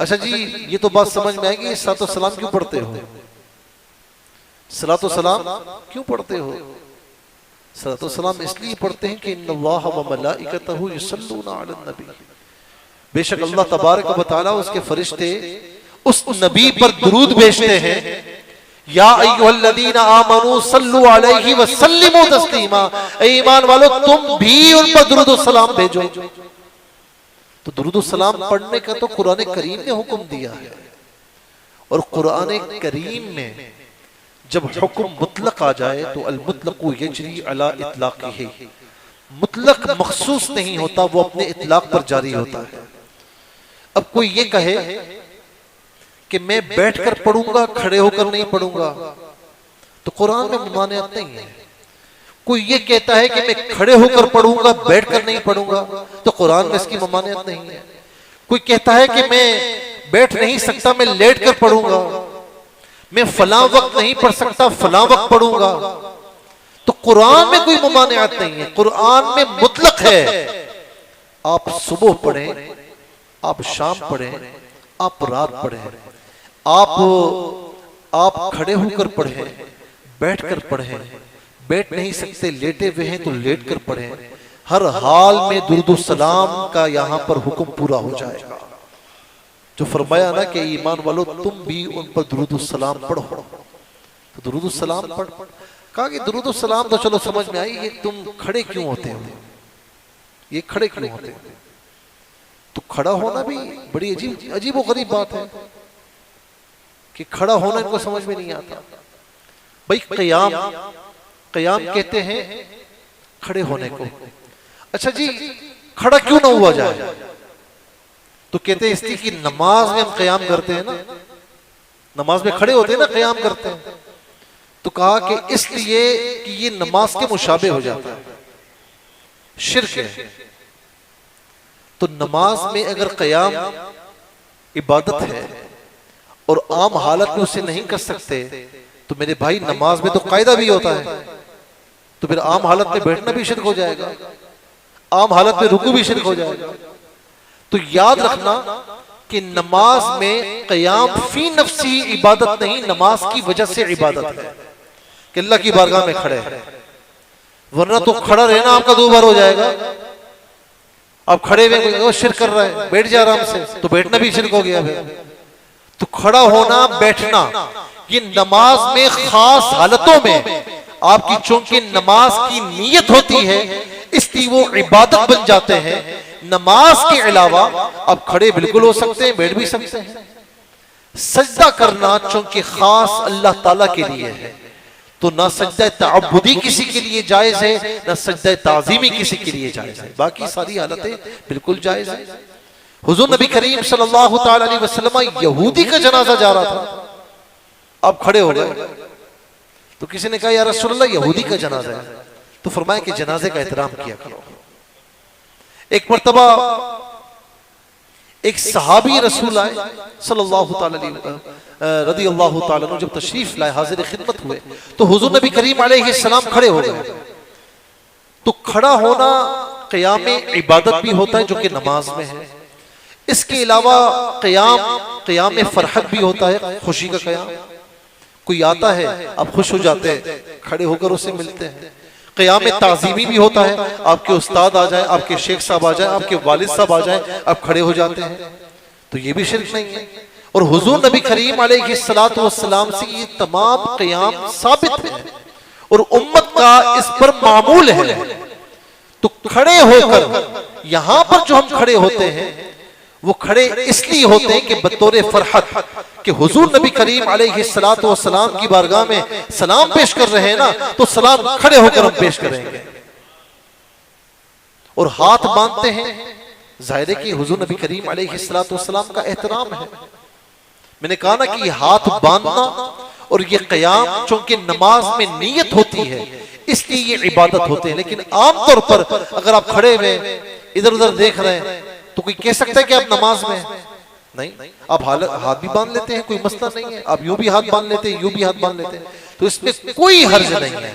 अच्छा जी, ये तो बात समझ में आएगी, सलातो सलाम क्यों पढ़ते हो? सलातो सलाम क्यों पढ़ते हो? सलातो सलाम इसलिए पढ़ते हैं कि इन्नल्लाह व मलाइकतहु युसल्लूना अलन नबी, बेशक अल्लाह तबारक व तआला उसके फरिश्ते उस नबी पर दुरूद भेजते हैं। या अय्युहल्लज़ीना आमनू सल्लु अलैहि व सल्लिमू तस्लीमा, ऐ ईमान वालों तुम भी उन पर दुरूद व सलाम भेजो। तो दुरूद व सलाम पढ़ने का तो कुरान करीम ने हुक्म दिया है, और कुरान करीम में जब हुक्म मुतलक आ जाए तो अल मुतलकु यजरी अला इतलाक़िही, मुतलक मखसूस नहीं होता, वो अपने इतलाक पर जारी होता है। अब कोई ये कहे कि मैं बैठकर पढ़ूंगा, खड़े होकर नहीं पढ़ूंगा, तो कुरान में ममानियत नहीं है। कोई ये कहता है कि मैं खड़े होकर पढ़ूंगा, बैठकर नहीं पढ़ूंगा, तो कुरान में इसकी ममानियत नहीं है। कोई कहता है कि मैं बैठ नहीं सकता, मैं लेट कर पढ़ूंगा, मैं फलां वक्त नहीं पढ़ सकता, फलां वक्त पढ़ूंगा, तो कुरान में कोई ममानियत नहीं है। कुरान में मुतलक है, आप सुबह पढ़ें, आप शाम पढ़ें, आप रात पढ़ें, आप खड़े होकर पढ़ें, बैठकर पढ़ें, बैठ नहीं सकते लेटे हुए हैं तो लेट कर पढ़ें, हर हाल में दुरूद सलाम का यहां पर हुक्म पूरा हो जाएगा। जो फरमाया ना कि ईमान वालों तुम भी उन पर दुरूद सलाम पढ़ो, तो दुरूद सलाम पढ़, कहा कि दुरूद सलाम तो चलो समझ में आई, ये तुम खड़े क्यों होते हो, ये खड़े क्यों होते हो? तो खड़ा होना भी बड़ी अजीब और गरीब बात है कि खड़ा होना इनको समझ में नहीं आता। भाई क़याम कहते हैं खड़े होने को। अच्छा जी, खड़ा क्यों ना हुआ जाए? तो कहते हैं इसलिए कि नमाज में हम क़याम करते हैं ना, नमाज में खड़े होते हैं ना, क़याम करते हैं। तो कहा कि इसलिए कि ये नमाज के मुशाबे हो जाता है, शिर्क है। तो नमाज में अगर क़याम इबादत है और आम हालत में उसे नहीं कर सकते, तो मेरे भाई नमाज में तो कायदा भी होता है, तो फिर आम हालत में बैठना भी शिर्क हो जाएगा, आम हालत में रुकू भी शिर्क हो जाएगा। तो याद रखना कि नमाज में क़याम फी नफ्सी इबादत नहीं, नमाज की वजह से इबादत है कि अल्लाह की बारगाह में खड़े हैं। वरना तो खड़ा रहना आपका 2 बार हो जाएगा। आप खड़े हुए शिर्क कर रहा है, बैठ जा आराम से, तो बैठना भी शिर्क हो गया। तो खड़ा होना, बैठना, ये नमाज में खास हालतों में आपकी चूंकि नमाज की नीयत होती है इसलिए वो इबादत बन जाते हैं। नमाज के अलावा आप खड़े बिल्कुल हो सकते हैं, बैठ भी सकते हैं। सजदा करना चूंकि खास अल्लाह ताला के लिए है, तो ना सजदा तअब्बुदी किसी के लिए जायज है, ना सजदा ताज़ीमी किसी के लिए जायज है। बाकी सारी हालतें बिल्कुल जायज है। हुजूर नबी करीम सल्लल्लाहु तआला अलैहि वसल्लम यहूदी का जनाजा जा रहा था, आप खड़े हो गए, तो किसी ने कहा या रसूलल्लाह यहूदी का जनाजा है, तो फरमाया कि जनाजे का एहतराम किया करो। एक मर्तबा एक सहाबी रसूल आए सल्लल्लाहु तआला अलैहि रदियल्लाहु तआला अन्हु, जब तशरीफ लाए, हाजिर खिदमत हुए, तो हुजूर नबी करीम अलैहि सलाम खड़े हो गए। तो खड़ा होना क़याम इबादत भी होता है जो कि नमाज में है। इसके अलावा क़याम फरहत भी होता है, खुशी का क़याम। कोई आता है, आप खुश हो जाते हैं, खड़े होकर उससे मिलते हैं। क़याम ताज़ीमी भी होता है, आपके उस्ताद आ जाए, आपके शेख साहब आ जाए, आपके वालिद साहब आ जाए, आप खड़े हो जाते हैं, तो ये भी शिर्क नहीं है। और हुजूर नबी करीम अलैहिस्सलातु वस्सलाम से ये तमाम क़याम साबित है और उम्मत का इस पर मामूल है। तो खड़े होकर यहां पर जो हम खड़े होते हैं वो खड़े इसलिए होते हैं कि बतौर फरहत कि हुजूर नबी करीम अलैहिस्सलातु वस्सलाम की बारगाह में सलाम पेश कर रहे हैं ना, तो सलाम खड़े होकर हम पेश करेंगे और हाथ बांधते हैं। जाहिर है कि हुजूर नबी करीम अलैहिस्सलातु वस्सलाम का एहतराम है। मैंने कहा ना कि हाथ बांधना और ये क़याम चूंकि नमाज में नीयत होती है इसलिए ये इबादत होते हैं। लेकिन आमतौर पर अगर आप खड़े हुए इधर उधर देख रहे हैं तो कोई कह सकता है कि आप नमाज में नहीं, आप हाथ भी बांध लेते हैं, कोई मसला नहीं है। आप यूं भी हाथ बांध लेते हैं, यूं भी हाथ बांध लेते हैं, तो इसमें कोई हर्ज नहीं है।